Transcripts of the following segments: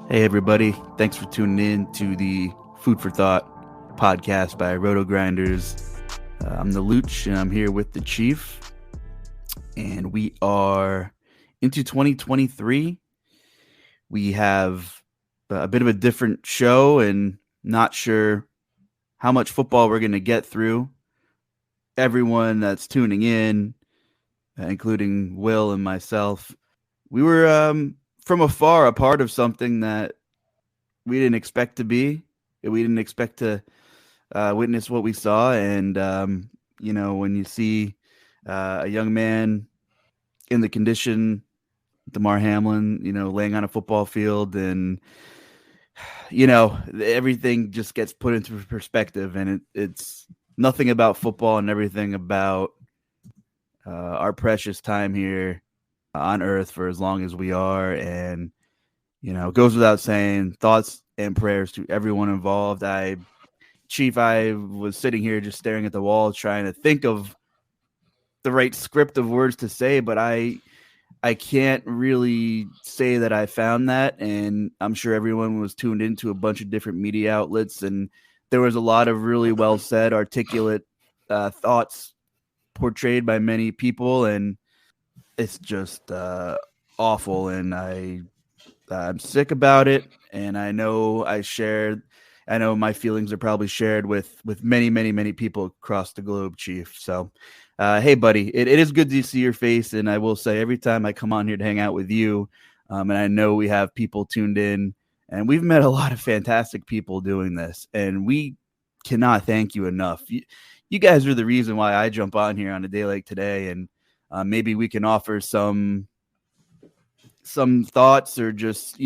Hey, everybody. Thanks for tuning in to the Food for Thought podcast by RotoGrinders. I'm the Luuch, and I'm here with the Chief. And we are into 2023. We have a bit of a different show and not sure how much football we're going to get through. Everyone that's tuning in, including Will and myself, we were from afar a part of something that we didn't expect to be. We didn't expect to witness what we saw. And, when you see a young man in the condition, Damar Hamlin, laying on a football field, and, everything just gets put into perspective. And it's nothing about football and everything about our precious time here on Earth for as long as we are. And, it goes without saying, thoughts and prayers to everyone involved. Chief, I was sitting here just staring at the wall trying to think of the right script of words to say, but I can't really say that I found that. And I'm sure everyone was tuned into a bunch of different media outlets, and there was a lot of really well said, articulate thoughts portrayed by many people, and it's just awful. And I'm sick about it, and I know my feelings are probably shared with many, many, many people across the globe, Chief. So, hey, buddy, it is good to see your face. And I will say, every time I come on here to hang out with you, and I know we have people tuned in, and we've met a lot of fantastic people doing this, and we cannot thank you enough. You guys are the reason why I jump on here on a day like today, and maybe we can offer some thoughts, or just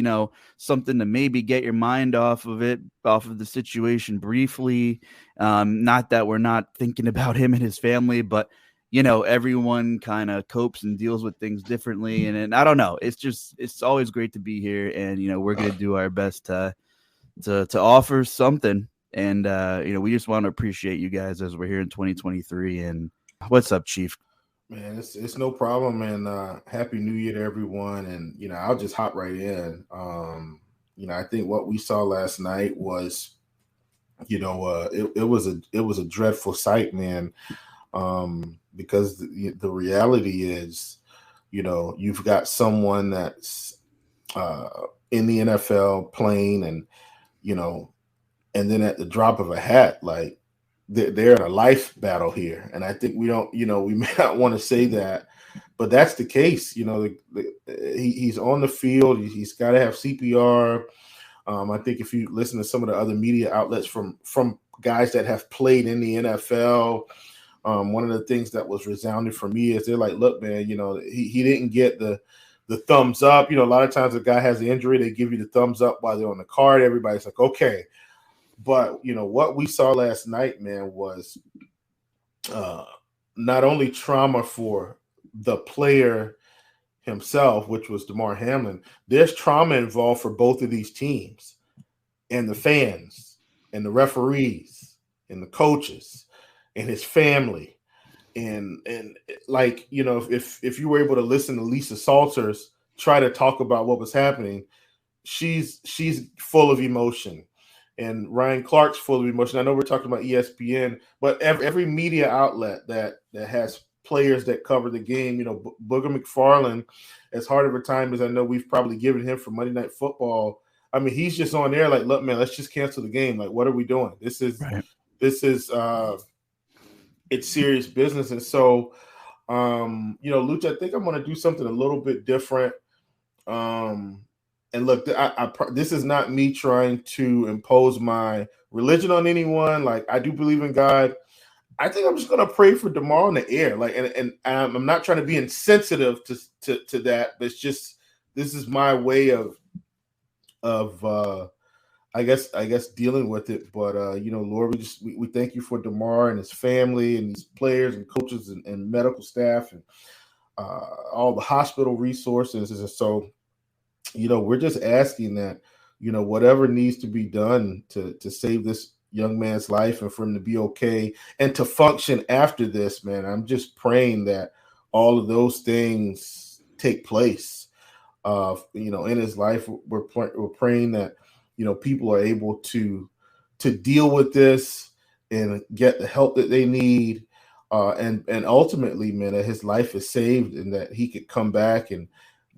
something to maybe get your mind off of the situation briefly. Not that we're not thinking about him and his family, but everyone kind of copes and deals with things differently, and I don't know, it's always great to be here, and we're going to do our best to offer something. And we just want to appreciate you guys as we're here in 2023. And what's up, Chief? Man, it's no problem, and happy New Year to everyone. And I'll just hop right in. I think what we saw last night was, it was a dreadful sight, man. Because the reality is, you've got someone that's in the NFL playing, and and then at the drop of a hat, like, they're in a life battle here. And I think we don't, we may not want to say that, but that's the case. He's on the field. He's got to have CPR. I think if you listen to some of the other media outlets from guys that have played in the NFL, one of the things that was resounding for me is they're like, look, man, he didn't get the thumbs up. A lot of times a guy has an injury, they give you the thumbs up while they're on the card. Everybody's like, okay. But, what we saw last night, man, was not only trauma for the player himself, which was Damar Hamlin. There's trauma involved for both of these teams, and the fans, and the referees, and the coaches, and his family. And like, if you were able to listen to Lisa Salters try to talk about what was happening, she's full of emotion. And Ryan Clark's full of emotion. I know we're talking about ESPN, but every media outlet that has players that cover the game, Booger McFarland, as hard of a time as I know we've probably given him for Monday Night Football, I mean, he's just on there like, look, man, let's just cancel the game. Like, what are we doing? This is it's serious business. And so, Luuch, I think I'm going to do something a little bit different. And look, this is not me trying to impose my religion on anyone. Like, I do believe in God. I think I'm just going to pray for Damar in the air. Like, and I'm not trying to be insensitive to that. But it's just, this is my way of I guess dealing with it. But Lord, we thank you for Damar and his family and these players and coaches and medical staff and all the hospital resources. And so, we're just asking that, whatever needs to be done to save this young man's life and for him to be okay and to function after this, man. I'm just praying that all of those things take place. in his life. We're praying that, people are able to deal with this and get the help that they need. And ultimately, man, that his life is saved and that he could come back and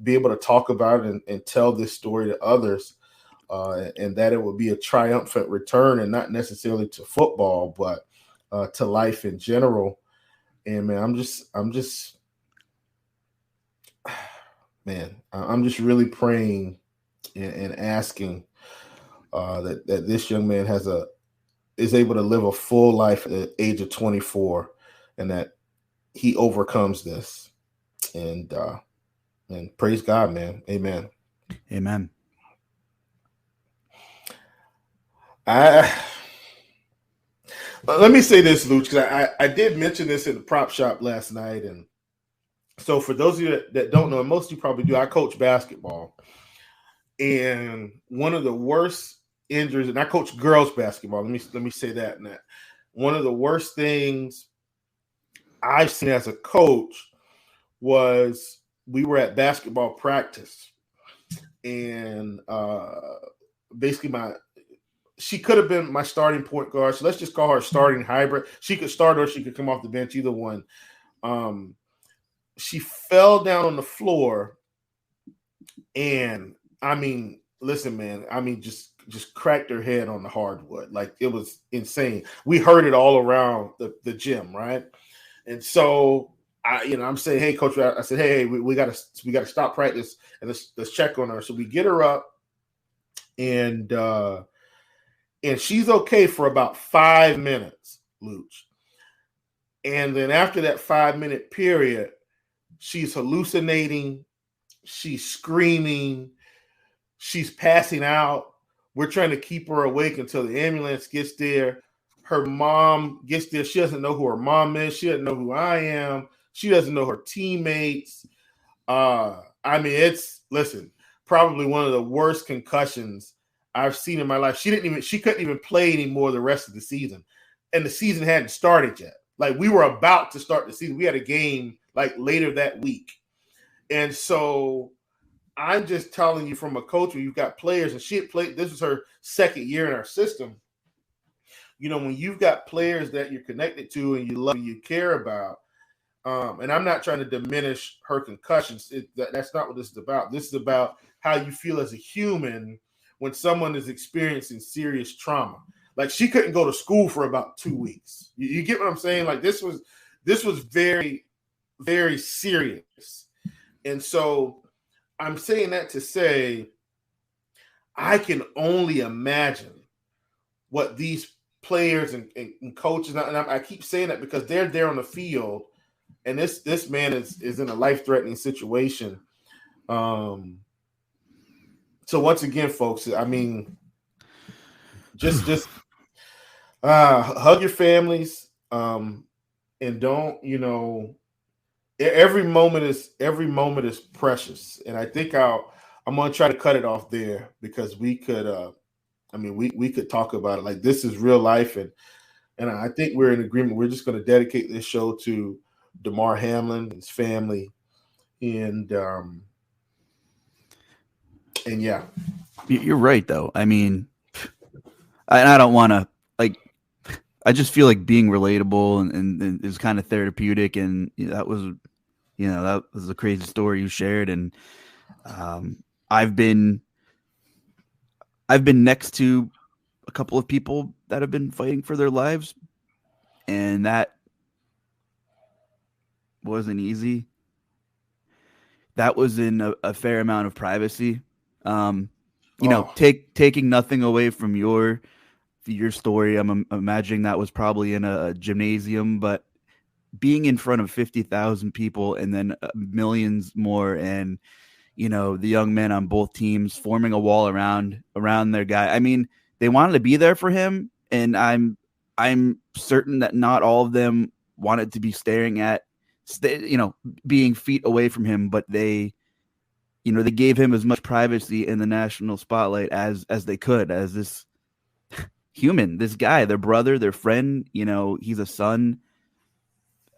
be able to talk about it and tell this story to others. And that it would be a triumphant return, and not necessarily to football, but to life in general. And man, I'm just really praying and asking that this young man is able to live a full life at the age of 24, and that he overcomes this. And praise God, man. Amen. Amen. Let me say this, Luuch, because I did mention this in the prop shop last night. And so for those of you that don't know, and most of you probably do, I coach basketball. And one of the worst injuries, and I coach girls basketball. Let me say that. And that one of the worst things I've seen as a coach was we were at basketball practice, and basically she could have been my starting point guard. So let's just call her a starting hybrid. She could start or she could come off the bench, either one. She fell down on the floor, and I mean, listen, man, I mean, just cracked her head on the hardwood. Like, it was insane. We heard it all around the gym, right? And so I'm saying, hey, coach, I said, hey, we gotta stop practice and let's check on her. So we get her up, and she's okay for about 5 minutes, Luuch. And then after that 5-minute period, she's hallucinating, she's screaming, she's passing out. We're trying to keep her awake until the ambulance gets there. Her mom gets there. She doesn't know who her mom is. She doesn't know who I am. She doesn't know her teammates. I mean, listen, probably one of the worst concussions I've seen in my life. She couldn't even play anymore the rest of the season. And the season hadn't started yet. Like, we were about to start the season. We had a game like later that week. And so I'm just telling you, from a coach, where you've got players, and she had played, this was her second year in our system. When you've got players that you're connected to and you love and you care about, and I'm not trying to diminish her concussions. That's not what this is about. This is about how you feel as a human when someone is experiencing serious trauma. Like, she couldn't go to school for about 2 weeks. You get what I'm saying? Like, this was very, very serious. And so I'm saying that to say, I can only imagine what these players and coaches, and I keep saying that because they're there on the field, and this man is in a life-threatening situation. So once again, folks, I mean, just hug your families, and don't, every moment is precious. And I think I'm going to try to cut it off there, because we could, we could talk about it. Like, this is real life. And I think we're in agreement. We're just going to dedicate this show to Damar Hamlin, his family. And yeah. You're right, though. I mean, I don't want to, like, I just feel like being relatable and is kind of therapeutic. And that was a crazy story you shared. And I've been next to a couple of people that have been fighting for their lives, and that wasn't easy. That was in a fair amount of privacy. Taking nothing away from your story. I'm imagining that was probably in a gymnasium, but being in front of 50,000 people and then millions more, and the young men on both teams forming a wall around their guy. I mean, they wanted to be there for him, and I'm certain that not all of them wanted to be staring at, being feet away from him, but they gave him as much privacy in the national spotlight as they could, as this human, this guy, their brother, their friend, he's a son,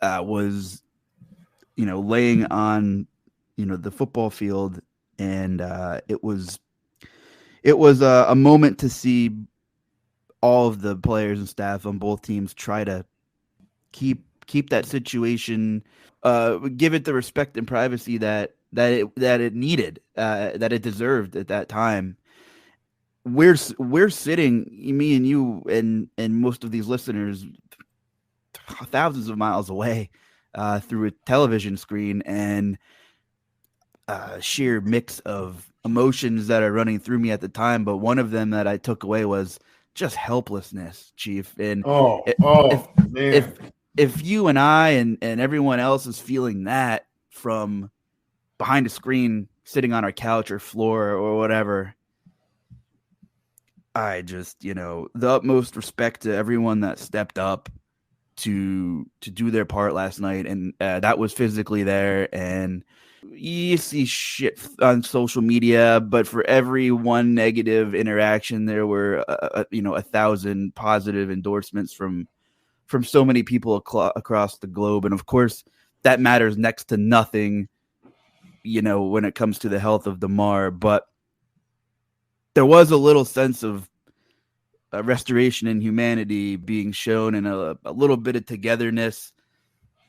was, laying on, the football field, and it was a moment to see all of the players and staff on both teams try to keep that situation, give it the respect and privacy that it needed, that it deserved at that time. We're sitting, me and you and most of these listeners, thousands of miles away, through a television screen, and sheer mix of emotions that are running through me at the time. But one of them that I took away was just helplessness, Chief. And Oh, if if man. if you and I and everyone else is feeling that from behind a screen, sitting on our couch or floor or whatever, I just, the utmost respect to everyone that stepped up to do their part last night, and that was physically there. And you see shit on social media, but for every one negative interaction, there were 1,000 positive endorsements from so many people across the globe. And of course, that matters next to nothing, when it comes to the health of Damar. But there was a little sense of restoration and humanity being shown, and a little bit of togetherness.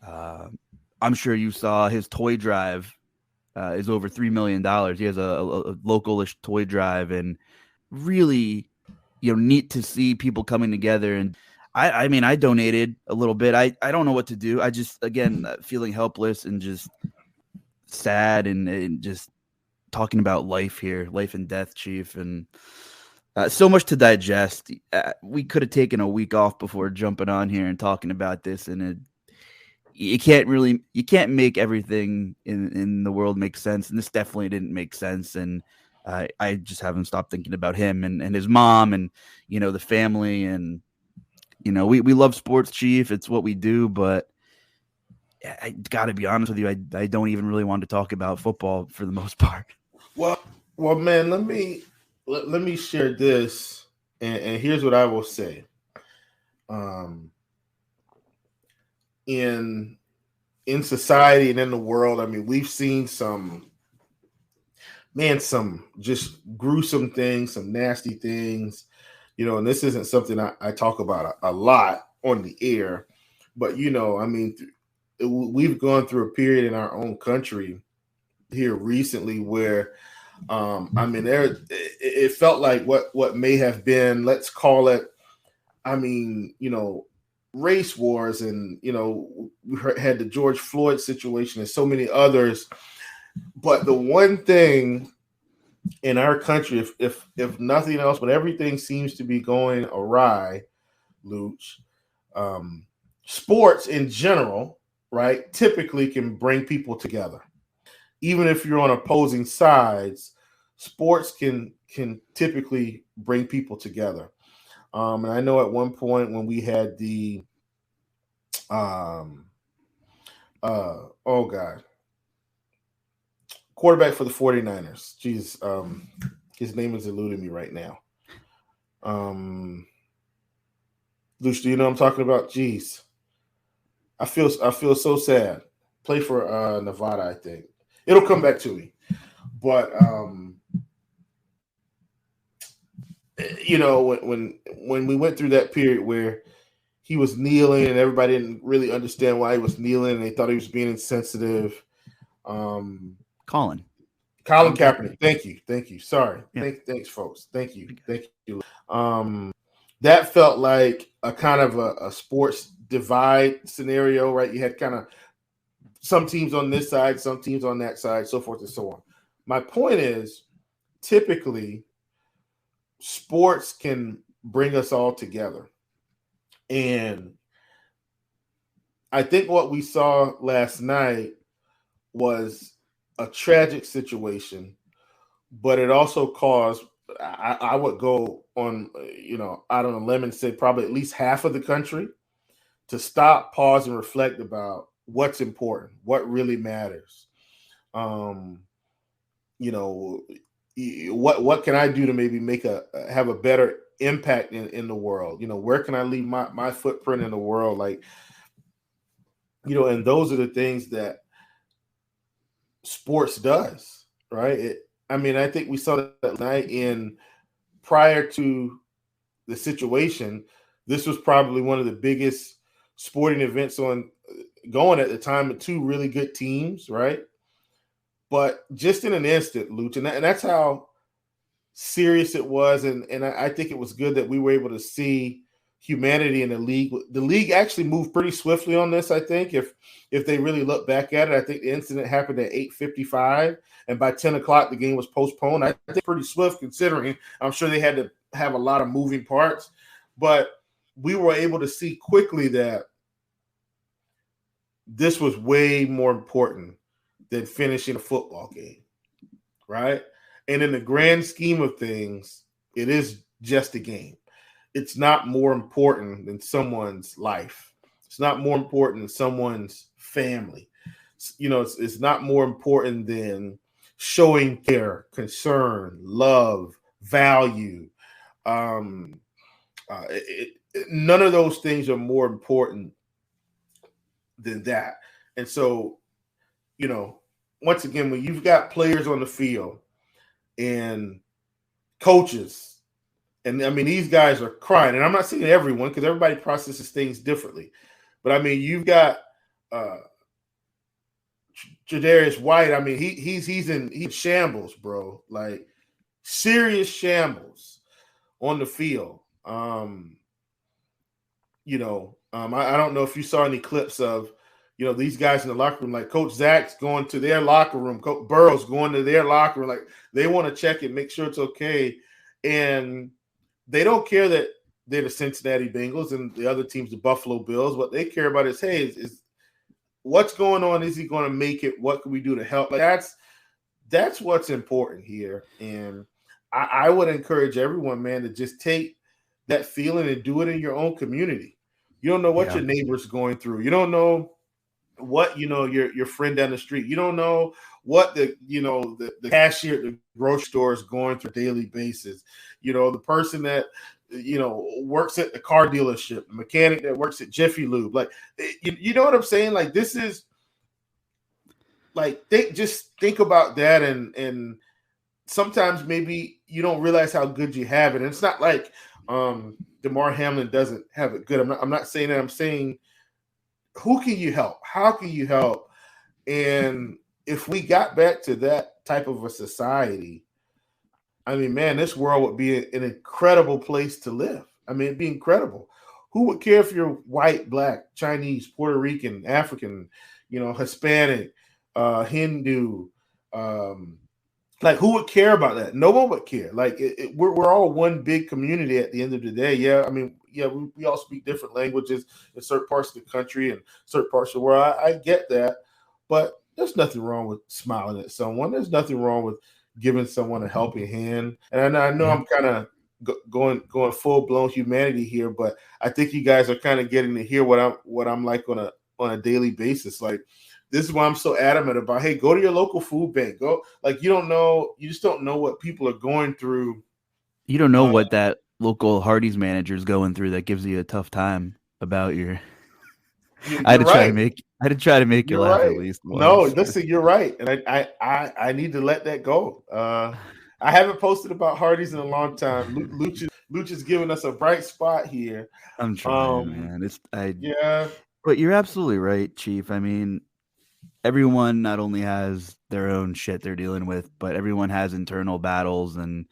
I'm sure you saw his toy drive is over $3 million. He has a localish toy drive, and really, neat to see people coming together. And I mean, I donated a little bit. I don't know what to do. I just, again, feeling helpless and just sad, and just talking about life here, life and death, Chief. And so much to digest. We could have taken a week off before jumping on here and talking about this, and you can't make everything in the world make sense, and this definitely didn't make sense. And I just haven't stopped thinking about him and his mom, and the family. And we love sports, Chief. It's what we do. But I gotta be honest with you, I don't even really want to talk about football for the most part. Well, man, let me share this, and here's what I will say. In society and in the world, I mean, we've seen some just gruesome things, some nasty things, and this isn't something I talk about a lot on the air, but I mean, we've gone through a period in our own country here recently where I mean, it felt like what may have been, let's call it, I mean, race wars, and we had the George Floyd situation and so many others. But the one thing in our country, if nothing else, but everything seems to be going awry, Luuch, sports in general, right, typically can bring people together. Even if you're on opposing sides, sports can typically bring people together. And I know at one point when we had the oh god, quarterback for the 49ers. Jeez, his name is eluding me right now. Luuch, do you know what I'm talking about? Jeez. I feel so sad. Play for Nevada, I think. It'll come back to me. But when we went through that period where he was kneeling and everybody didn't really understand why he was kneeling, and they thought he was being insensitive. Colin Kaepernick. Thank you. Sorry. Yeah. Thanks, folks. Thank you. That felt like a kind of a sports divide scenario, right? You had kind of some teams on this side, some teams on that side, so forth and so on. My point is, typically, sports can bring us all together. And I think what we saw last night was a tragic situation, but it also caused, I would go on, out on a limb and say probably at least half of the country to stop, pause, and reflect about what's important, what really matters. What can I do to maybe have a better impact in the world? Where can I leave my footprint in the world? Like, and those are the things that sports does, right? I mean, I think we saw that night in prior to the situation. This was probably one of the biggest sporting events on going at the time with two really good teams, right? But just in an instant, Luuch, and that's how serious it was, and I think it was good that we were able to see humanity in the league. The league actually moved pretty swiftly on this. I think if they really look back at it, I think the incident happened at 8:55, and by 10 o'clock the game was postponed. I think pretty swift considering I'm sure they had to have a lot of moving parts, but we were able to see quickly that this was way more important than finishing a football game, right? And in the grand scheme of things, it is just a game. It's not more important than someone's life. It's not more important than someone's family. It's not more important than showing care, concern, love, value. Um, None of those things are more important than that. And so, once again, when you've got players on the field and coaches, and I mean, these guys are crying, and I'm not saying everyone because everybody processes things differently, but I mean, you've got Tre'Davious White. I mean, he's in shambles, bro, like serious shambles on the field. I don't know if you saw any clips of these guys in the locker room, like Coach Zach's going to their locker room, Coach Burrow's going to their locker room, like they want to check it, make sure it's okay, and they don't care that they're the Cincinnati Bengals and the other team's the Buffalo Bills. What they care about is, hey, is what's going on? Is he going to make it? What can we do to help? Like that's what's important here, and I would encourage everyone, man, to just take that feeling and do it in your own community. You don't know what your neighbor's going through. You don't know what your friend down the street. You don't know what the cashier at the grocery store is going through on a daily basis. The person that works at the car dealership, the mechanic that works at Jiffy Lube. Like, you know what I'm saying? Like, this is like, just think about that, and sometimes maybe you don't realize how good you have it. And it's not like DeMar Hamlin doesn't have it good. I'm not saying that. I'm saying, who can you help? How can you help? And if we got back to that type of a society, I mean, man, this world would be an incredible place to live. I mean, it'd be incredible. Who would care if you're white, black, Chinese, Puerto Rican, African, Hispanic, Hindu? Like, who would care about that? No one would care. Like, we're all one big community at the end of the day. Yeah, I mean, yeah, we all speak different languages in certain parts of the country and certain parts of the world. I get that, but there's nothing wrong with smiling at someone. There's nothing wrong with giving someone a helping hand. And I know I'm kind of going full blown humanity here, but I think you guys are kind of getting to hear what I'm like on a daily basis. Like, this is why I'm so adamant about, hey, go to your local food bank. Go, like, you just don't know what people are going through. You don't know what that local Hardee's manager is going through that gives you a tough time about your. I had to try to make you laugh at least once. No, listen, you're right, and I need to let that go. I haven't posted about Hardee's in a long time. Luuch is giving us a bright spot here. I'm trying, man. Yeah, but you're absolutely right, Chief. I mean, everyone not only has their own shit they're dealing with, but everyone has internal battles, and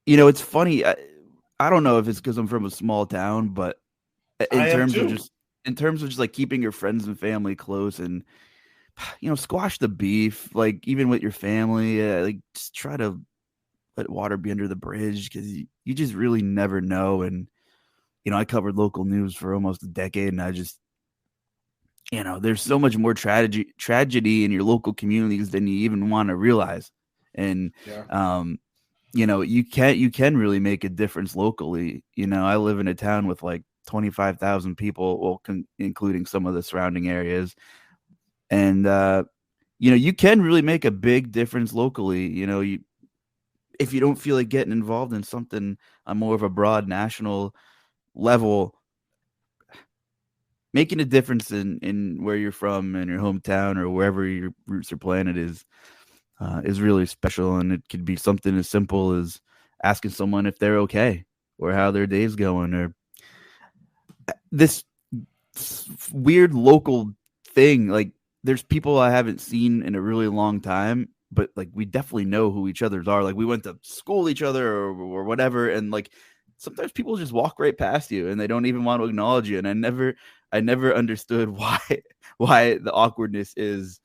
it's funny. I don't know if it's because I'm from a small town, but in terms of just like keeping your friends and family close and squash the beef, like even with your family, like just try to let water be under the bridge, because you just really never know. And I covered local news for almost a decade, and I just there's so much more tragedy in your local communities than you even want to realize. And you can really make a difference locally. I live in a town with like 25,000 people, well, including some of the surrounding areas. And, you can really make a big difference locally. If you don't feel like getting involved in something on more of a broad national level, making a difference in where you're from and your hometown or wherever your roots are planted is really special. And it could be something as simple as asking someone if they're okay or how their day's going, or this weird local thing. Like, there's people I haven't seen in a really long time, but like we definitely know who each other's are. Like, we went to school each other or whatever, and like sometimes people just walk right past you and they don't even want to acknowledge you. And I never understood why the awkwardness is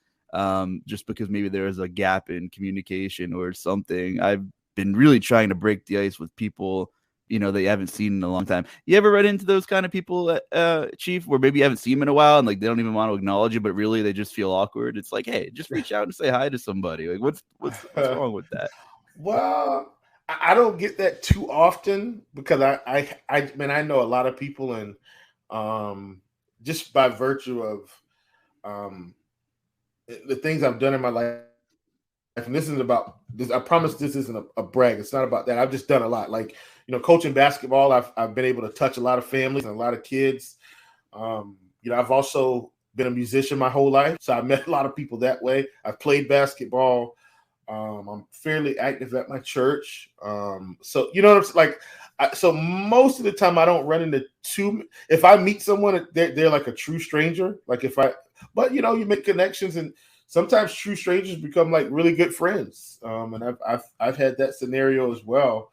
just because maybe there is a gap in communication or something. I've been really trying to break the ice with people, that you haven't seen in a long time. You ever run into those kind of people, Chief, where maybe you haven't seen them in a while and like they don't even want to acknowledge you, but really they just feel awkward? It's like, hey, just reach out and say hi to somebody. Like, what's wrong with that? Well, I don't get that too often because I know a lot of people, and just by virtue of the things I've done in my life. And this isn't about this. I promise this isn't a brag. It's not about that. I've just done a lot. Like, coaching basketball, I've been able to touch a lot of families and a lot of kids. I've also been a musician my whole life, so I met a lot of people that way. I've played basketball. I'm fairly active at my church. So so most of the time I don't run into if I meet someone, they're like a true stranger. Like but you make connections, and sometimes true strangers become like really good friends. And I've had that scenario as well.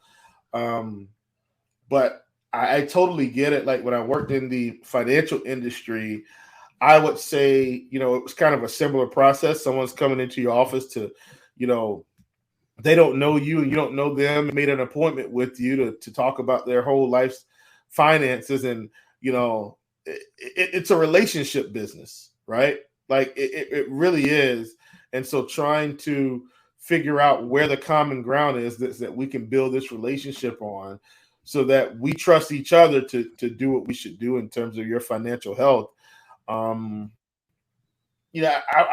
But I totally get it. Like when I worked in the financial industry, I would say, it was kind of a similar process. Someone's coming into your office to, they don't know you and you don't know them, made an appointment with you to talk about their whole life's finances. And, it's a relationship business, right? Like it really is. And so trying to figure out where the common ground is that we can build this relationship on so that we trust each other to do what we should do in terms of your financial health. I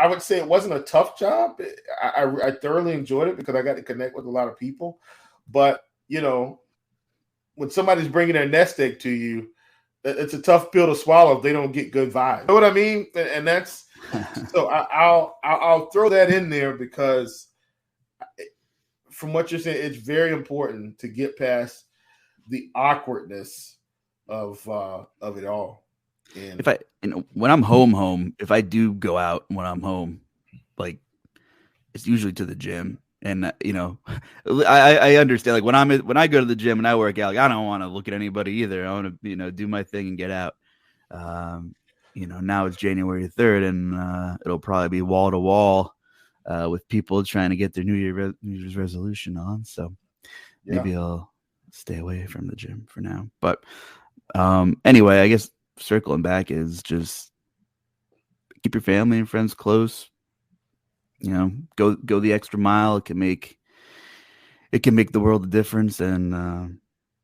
would say it wasn't a tough job. I thoroughly enjoyed it because I got to connect with a lot of people. But, when somebody's bringing their nest egg to you, it's a tough pill to swallow if they don't get good vibes. You know what I mean? And that's so I'll throw that in there because from what you're saying, it's very important to get past the awkwardness of it all. And when I'm home, if I do go out when I'm home, like it's usually to the gym. And I understand. Like when I go to the gym and I work out, like, I don't want to look at anybody either. I want to do my thing and get out. Now it's January 3rd, and it'll probably be wall to wall with people trying to get their New Year's resolution on. So maybe I'll stay away from the gym for now. But anyway, I guess circling back is just keep your family and friends close. Go the extra mile. It can make the world a difference. And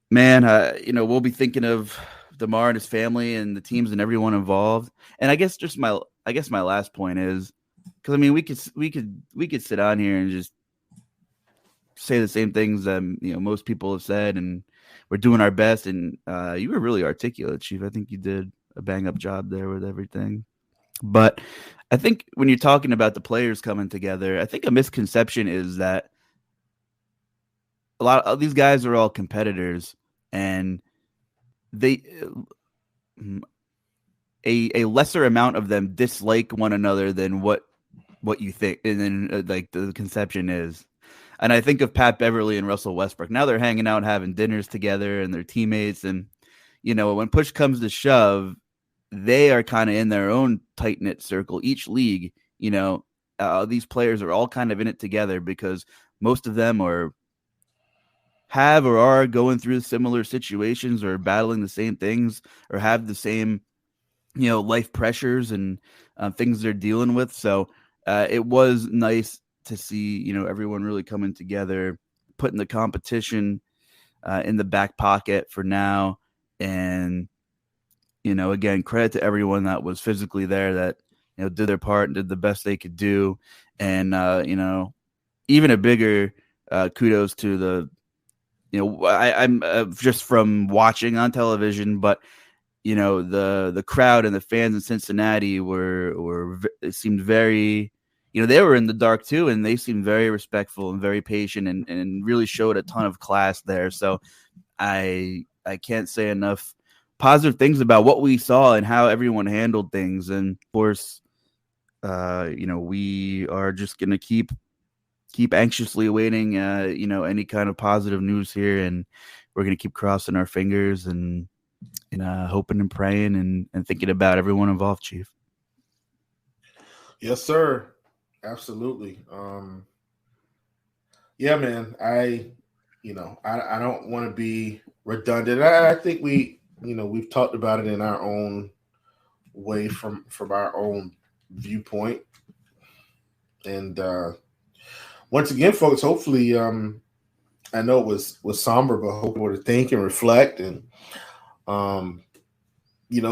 we'll be thinking of DeMar and his family and the teams and everyone involved. And I guess my last point is, because I mean we could sit on here and just say the same things that most people have said, and we're doing our best. And you were really articulate, Chief. I think you did a bang up job there with everything. But I think when you're talking about the players coming together, I think a misconception is that a lot of these guys are all competitors, and a lesser amount of them dislike one another than what you think, and then like the conception is. And I think of Pat Beverly and Russell Westbrook. Now they're hanging out, having dinners together, and they're teammates. And when push comes to shove, they are kind of in their own tight-knit circle. Each league, these players are all kind of in it together because most of them have or are going through similar situations or battling the same things or have the same, life pressures and things they're dealing with. So it was nice to see, everyone really coming together, putting the competition in the back pocket for now. And again, credit to everyone that was physically there that, did their part and did the best they could do. And, even a bigger kudos to the, I'm just from watching on television, but the crowd and the fans in Cincinnati it seemed very, they were in the dark too, and they seemed very respectful and very patient and really showed a ton of class there. So I can't say enough positive things about what we saw and how everyone handled things. And of course, we are just going to keep anxiously awaiting, any kind of positive news here. And we're going to keep crossing our fingers and hoping and praying and thinking about everyone involved, Chief. Yes, sir. Absolutely. Yeah, man. I don't want to be redundant. I think we've talked about it in our own way from our own viewpoint. And once again, folks, hopefully, I know it was somber, but hopefully to think and reflect and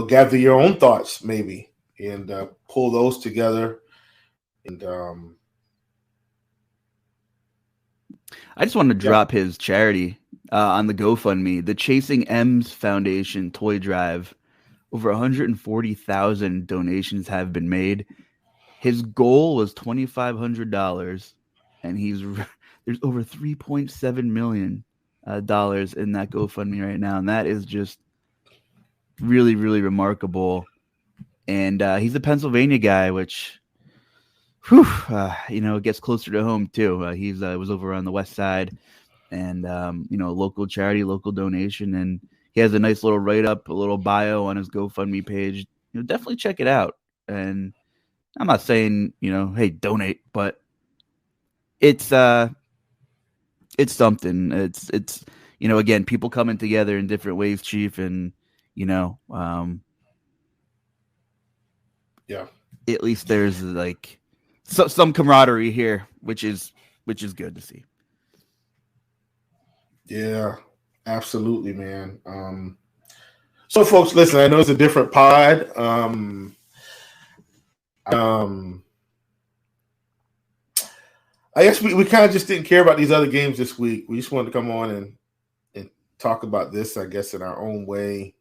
gather your own thoughts maybe and pull those together. And I just wanted to drop his charity on the GoFundMe, the Chasing M's Foundation Toy Drive. Over 140,000 donations have been made. His goal was $2,500, and there's over $3.7 million dollars in that GoFundMe right now, and that is just really, really remarkable. And he's a Pennsylvania guy, which, it gets closer to home too. He was over on the west side, and local charity, local donation, and he has a nice little write-up, a little bio on his GoFundMe page. Definitely check it out. And I'm not saying, hey, donate, but it's something. It's again, people coming together in different ways, Chief, and at least there's like some camaraderie here, which is good to see. Yeah, absolutely, man. So folks, listen, I know it's a different pod. I guess we kind of just didn't care about these other games this week. We just wanted to come on and talk about this, I guess, in our own way.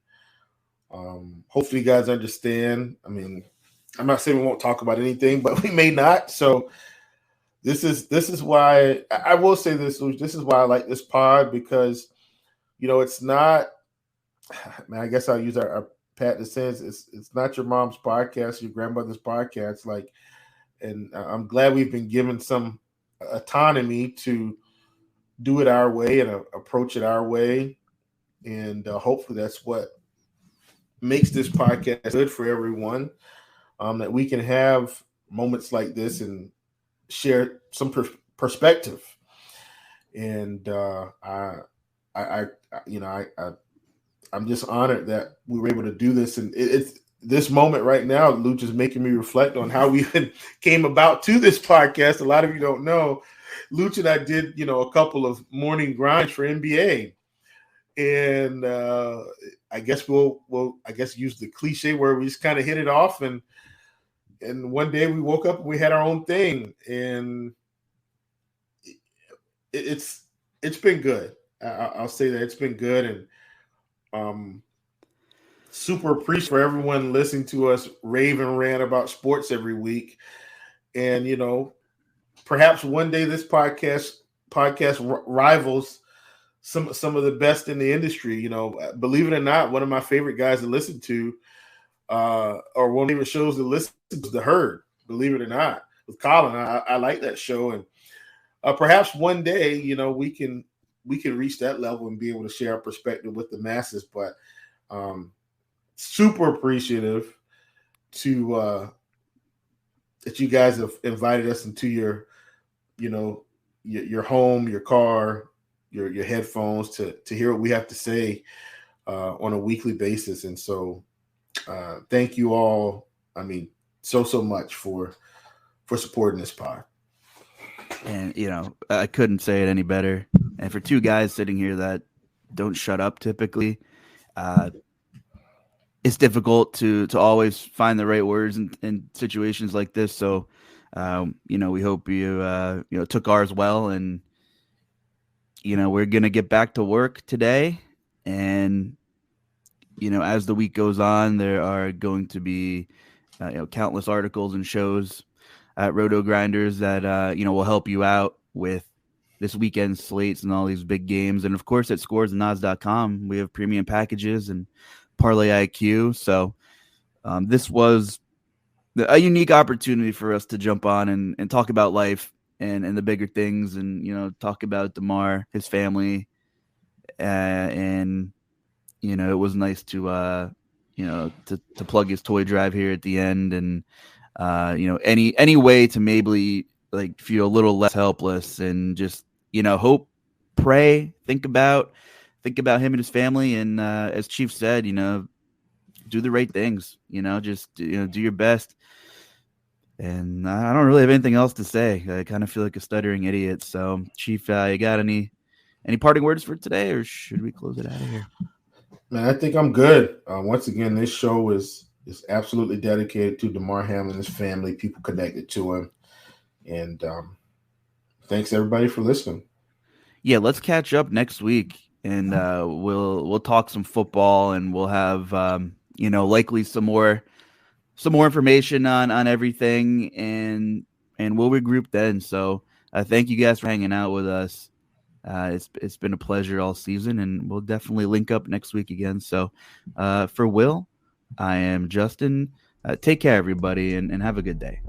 Hopefully you guys understand. I mean, I'm not saying we won't talk about anything, but we may not. So this is why I will say this. This is why I like this pod, because it's not. Man, I guess I'll use our Pat DeSantis. It's not your mom's podcast, your grandmother's podcast. And I'm glad we've been given some autonomy to do it our way and approach it our way. And hopefully that's what makes this podcast good for everyone. That we can have moments like this and share some perspective. And I'm just honored that we were able to do this. And it's this moment right now, Luuch is making me reflect on how we came about to this podcast. A lot of you don't know, Luuch and I did, a couple of morning grinds for NBA. And I guess we'll use the cliche where we just kind of hit it off. And one day we woke up and we had our own thing. And it's been good. I'll say that it's been good. And super appreciative for everyone listening to us rave and rant about sports every week. And, perhaps one day this podcast rivals some of the best in the industry. Believe it or not, one of my favorite guys to listen to, or one of my favorite shows to listen to is The Herd, believe it or not, with Colin. I like that show. And perhaps one day, we can reach that level and be able to share our perspective with the masses. But super appreciative to that you guys have invited us into your home, your car, your headphones to hear what we have to say on a weekly basis. And so thank you all. I mean, so much for supporting this pod. And, I couldn't say it any better. And for two guys sitting here that don't shut up typically, it's difficult to always find the right words in situations like this. So, we hope you, took ours well. And, we're going to get back to work today. And, as the week goes on, there are going to be countless articles and shows at RotoGrinders that will help you out with this weekend's slates and all these big games. And of course, at scoresandodds.com, we have premium packages and Parlay IQ. So this was a unique opportunity for us to jump on and talk about life and the bigger things, and talk about DeMar, his family, and it was nice to to plug his toy drive here at the end, and any way to maybe like feel a little less helpless and just hope, pray, think about him and his family, and as Chief said, do the right things, just do your best. And I don't really have anything else to say. I kind of feel like a stuttering idiot. So, Chief, you got any parting words for today, or should we close it out of here? Man, I think I'm good. Once again, this show is absolutely dedicated to DeMar Hamlin and his family, people connected to him. And thanks everybody for listening. Yeah, let's catch up next week, and we'll talk some football, and we'll have likely some more information on everything, and we'll regroup then. So thank you guys for hanging out with us. It's been a pleasure all season, and we'll definitely link up next week again. So for Will, I am Justin. Take care, everybody, and have a good day.